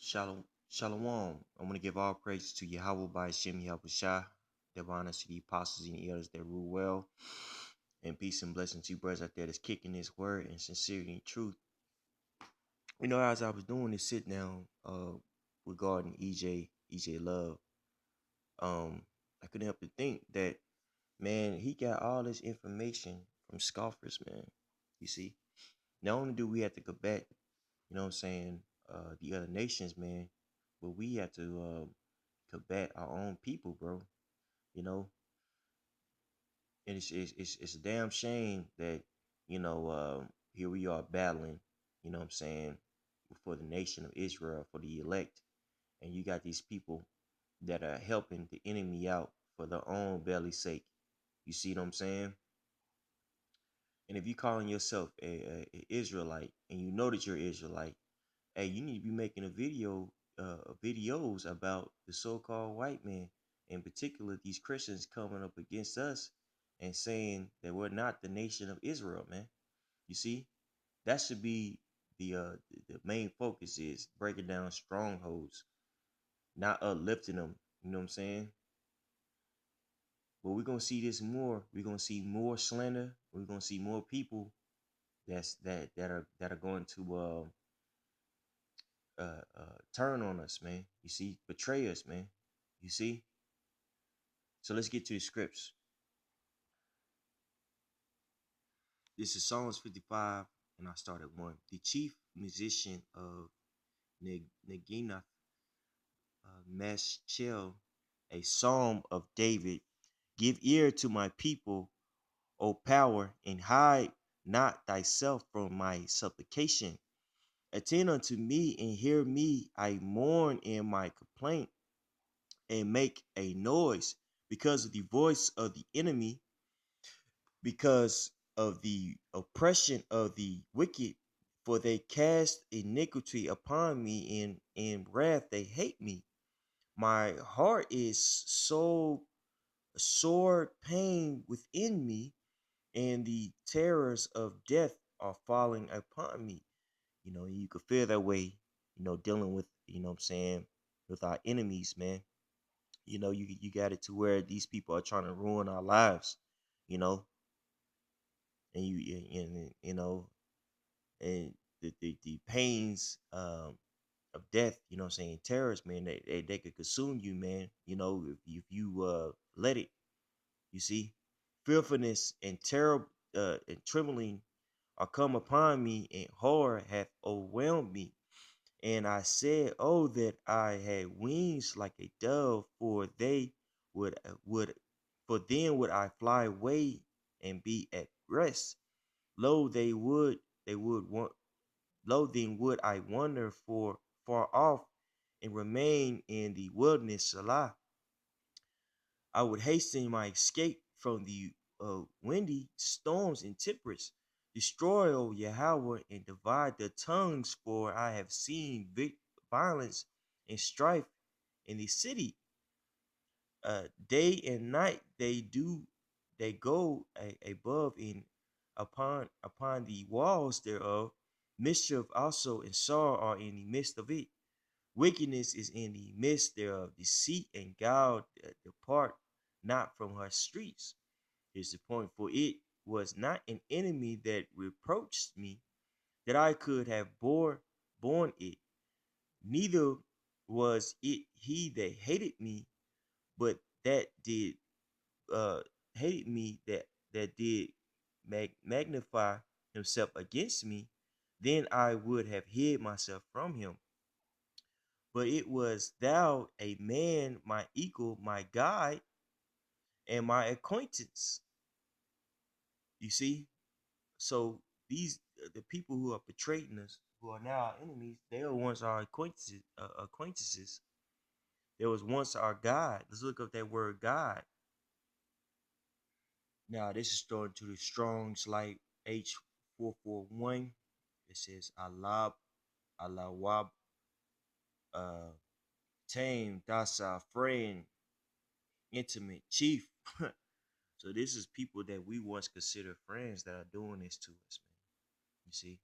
Shalom. Shalom. I want to give all praise to Yahweh by Shem Yahushua, divine to the apostles and the elders that rule well, and peace and blessing to you brothers out there that's kicking this word and sincerity and truth. As I was doing this sit down regarding EJ Love, I couldn't help but think that, man, he got all this information from Scoffers, man. You see, not only do we have to combat, the other nations, man, but we have to combat our own people, bro. You know, and it's a damn shame that here we are battling, for the nation of Israel, for the elect, and you got these people that are helping the enemy out for their own belly's sake. You see what I'm saying? And if you calling yourself a Israelite and you know that you're Israelite, hey, you need to be making videos about the so-called white man, in particular these Christians coming up against us and saying that we're not the nation of Israel, man. You see, that should be the main focus, is breaking down strongholds, not uplifting them. You know what I'm saying? But we're gonna see this more. We're gonna see more slander. We're gonna see more people that are going to turn on us, man. You see, betray us, man. You see. So let's get to the scripts. This is Psalms 55, and I start at 1. The chief musician of Neginath, Maschil, a psalm of David. Give ear to my people, O power, and hide not thyself from my supplication. Attend unto me and hear me. I mourn in my complaint and make a noise because of the voice of the enemy, because of the oppression of the wicked, for they cast iniquity upon me, and in wrath they hate me. My heart is so sore pain within me, and the terrors of death are falling upon me. You could feel that way, dealing with, what I'm saying, with our enemies, man. You got it to where these people are trying to ruin our lives, you know, and and the pains of death, what I'm saying, terrorists, man, they could consume you, man, if you let it. You see, fearfulness and terror and trembling are come upon me, and horror hath overwhelmed me. And I said, oh, that I had wings like a dove, for they would for then would I fly away and be at rest. Lo, they would want lo then would I wander for far off and remain in the wilderness. Salah. I would hasten my escape from the windy storms and tempests. Destroy, O Yahweh, and divide their tongues, for I have seen violence and strife in the city. Day and night they go above and upon the walls thereof. Mischief also and sorrow are in the midst of it. Wickedness is in the midst thereof. Deceit and guile depart not from her streets. Here's the point. For it was not an enemy that reproached me, that I could have borne it. Neither was it he that hated me, but that did uh hated me, that did magnify himself against me. Then I would have hid myself from him. But it was thou, a man, my equal, my guide, and my acquaintance. You see? So these the people who are betraying us, who are now our enemies, they were once our acquaintances. There was once our God. Let's look up that word God. Now this is stored to the Strong's Light H441. It says Alawab, uh tame, docile, friend, intimate, chief. So this is people that we once considered friends that are doing this to us, man. You see?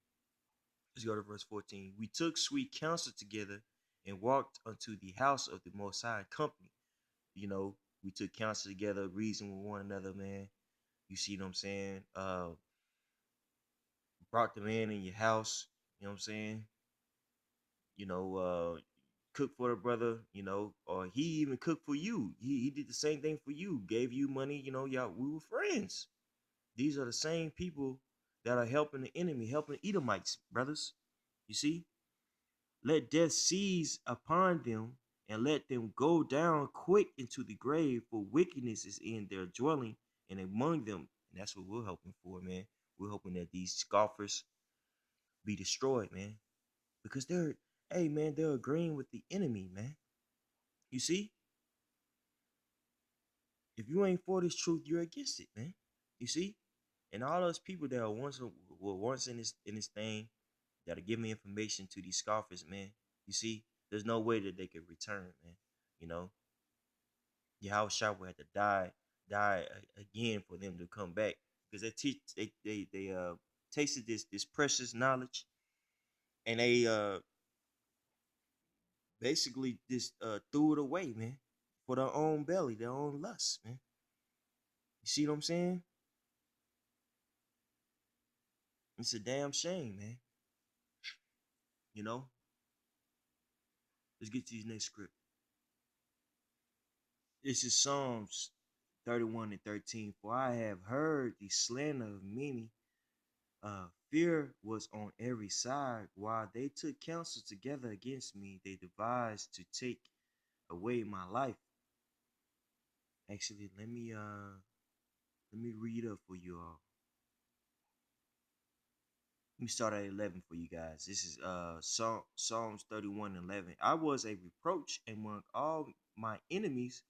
Let's go to verse 14. We took sweet counsel together and walked unto the house of the Most High company. You know, we took counsel together, reasoned with one another, man. You see what I'm saying? Brought the man in your house. You know what I'm saying? You know, cook for the brother. You know, or he even cooked for you. He did the same thing for you. Gave you money. You know, y'all we were friends. These are the same people that are helping the enemy, helping the Edomites, brothers. You see? Let death seize upon them, and let them go down quick into the grave, for wickedness is in their dwelling and among them. And that's what we're hoping for, man. We're hoping that these scoffers be destroyed, man. Because hey, man, they're agreeing with the enemy, man. You see? If you ain't for this truth, you're against it, man. You see? And all those people that were once in this thing that are giving information to these scoffers, man. You see, there's no way that they could return, man. You know, Yahushua would have to die again for them to come back because they tasted this precious knowledge, and they basically just threw it away, man, for their own belly, their own lust, man. You see what I'm saying? It's a damn shame, man. You know. Let's get to these next script. This is Psalms 31 and 13. For I have heard the slander of many. Fear was on every side. While they took counsel together against me, they devised to take away my life. Actually, let me read up for you all. Let me start at 11 for you guys. This is Psalms 31 and 11. I was a reproach among all my enemies,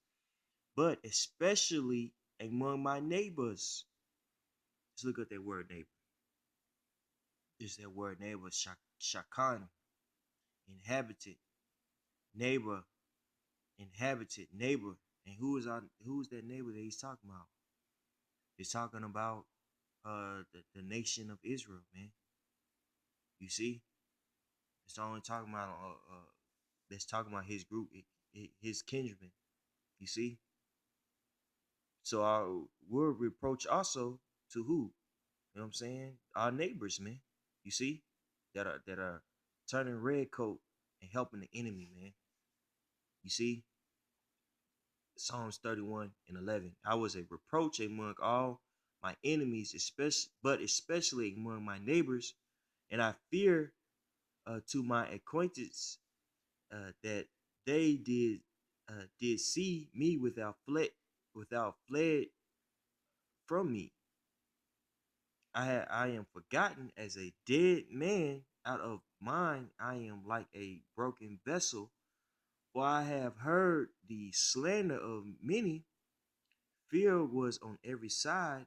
but especially among my neighbors. Let's look at that word neighbor. Is that word neighbor shakan, inhabited, neighbor, inhabited, neighbor. And who's that neighbor that he's talking about? He's talking about the nation of Israel, man. You see? It's only talking about that's talking about his group, his kinsmen. You see? So our word reproach also to who? You know what I'm saying? Our neighbors, man. You see? That are turning red coat and helping the enemy, man. You see? Psalms 31 and 11. I was a reproach among all my enemies, especially among my neighbors, and I fear to my acquaintance that they did see me without fled from me. I am forgotten as a dead man out of mind. I am like a broken vessel, for I have heard the slander of many. Fear was on every side.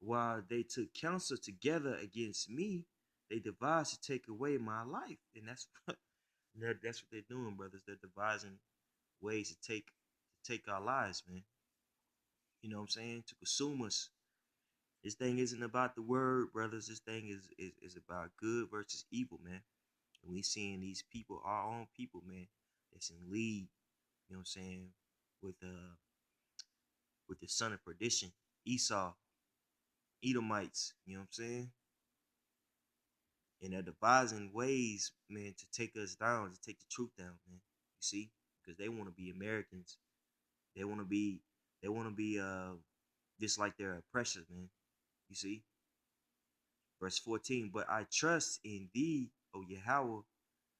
While they took counsel together against me, they devised to take away my life. And that's that's what they're doing, brothers. They're devising ways to take our lives, man. You know what I'm saying? To consume us. This thing isn't about the word, brothers. This thing is about good versus evil, man. And we seeing these people, our own people, man, that's in league, you know what I'm saying, with with the son of perdition, Esau, Edomites, you know what I'm saying? And they're devising ways, man, to take us down, to take the truth down, man. You see? Because they want to be Americans. They want to be just like their oppressors, man. You see? Verse 14, but I trust in thee, O Yahweh.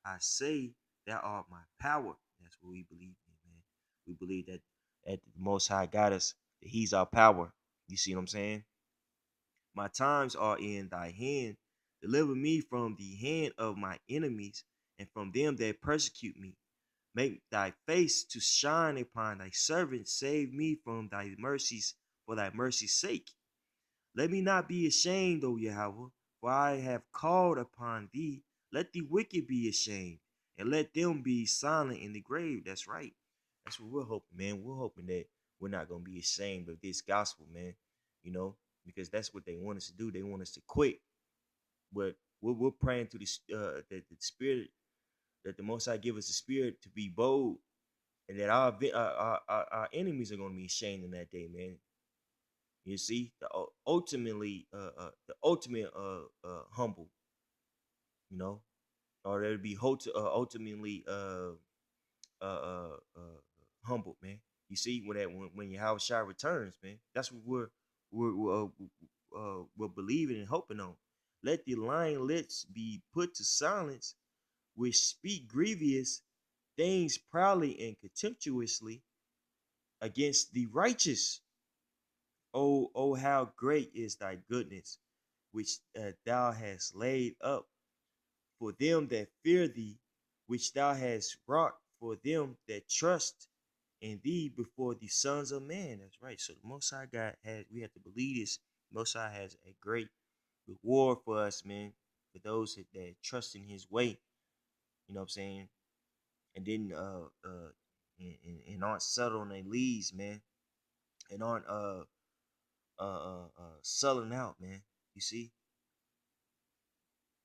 I say thou art my power. That's what we believe in, man. We believe that the Most High got us, that He's our power. You see what I'm saying? My times are in thy hand. Deliver me from the hand of my enemies and from them that persecute me. Make thy face to shine upon thy servant. Save me from thy mercies for thy mercy's sake. Let me not be ashamed, O Yahweh, for I have called upon thee. Let the wicked be ashamed, and let them be silent in the grave. That's right. That's what we're hoping, man. We're hoping that we're not going to be ashamed of this gospel, man. You know, because that's what they want us to do. They want us to quit. But we're praying to the that the Spirit that the Most High give us the spirit to be bold, and that our enemies are going to be ashamed in that day, man. You see, the ultimate humble, you know, or they'll be ultimately humbled, man. You see, when Yahweh Shai returns, man, that's what we're believing and hoping on. Let the lying lips be put to silence, which speak grievous things proudly and contemptuously against the righteous. Oh, how great is thy goodness, which thou hast laid up for them that fear thee, which thou hast wrought for them that trust in thee before the sons of man. That's right. So the Most High God has, we have to believe this. Most High has a great reward for us, man, for those that trust in His way. You know what I'm saying? And then and aren't settled on their leads, man, and aren't selling out, man. You see,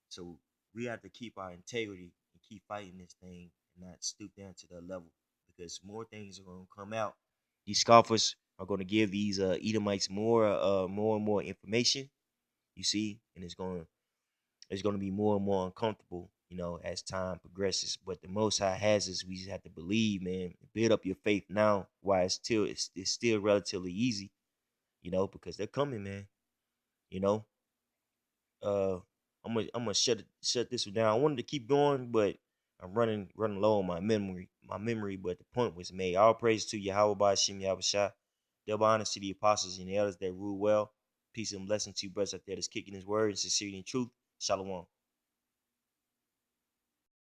so we have to keep our integrity and keep fighting this thing and not stoop down to that level, because more things are going to come out. These scoffers are going to give these Edomites more and more information. You see, and it's going to be more and more uncomfortable, as time progresses. But the Most High has us. We just have to believe, man. Build up your faith now, while it's still relatively easy, because they're coming, man. You know, uh, I'm gonna shut this one down. I wanted to keep going, but I'm running low on my memory. But the point was made. All praise to Yahweh Bashim Yahweh Shah. Double honor to the apostles and the elders that rule well. Peace and blessing to you brothers out there that's kicking his word in sincerity and truth. Shalom.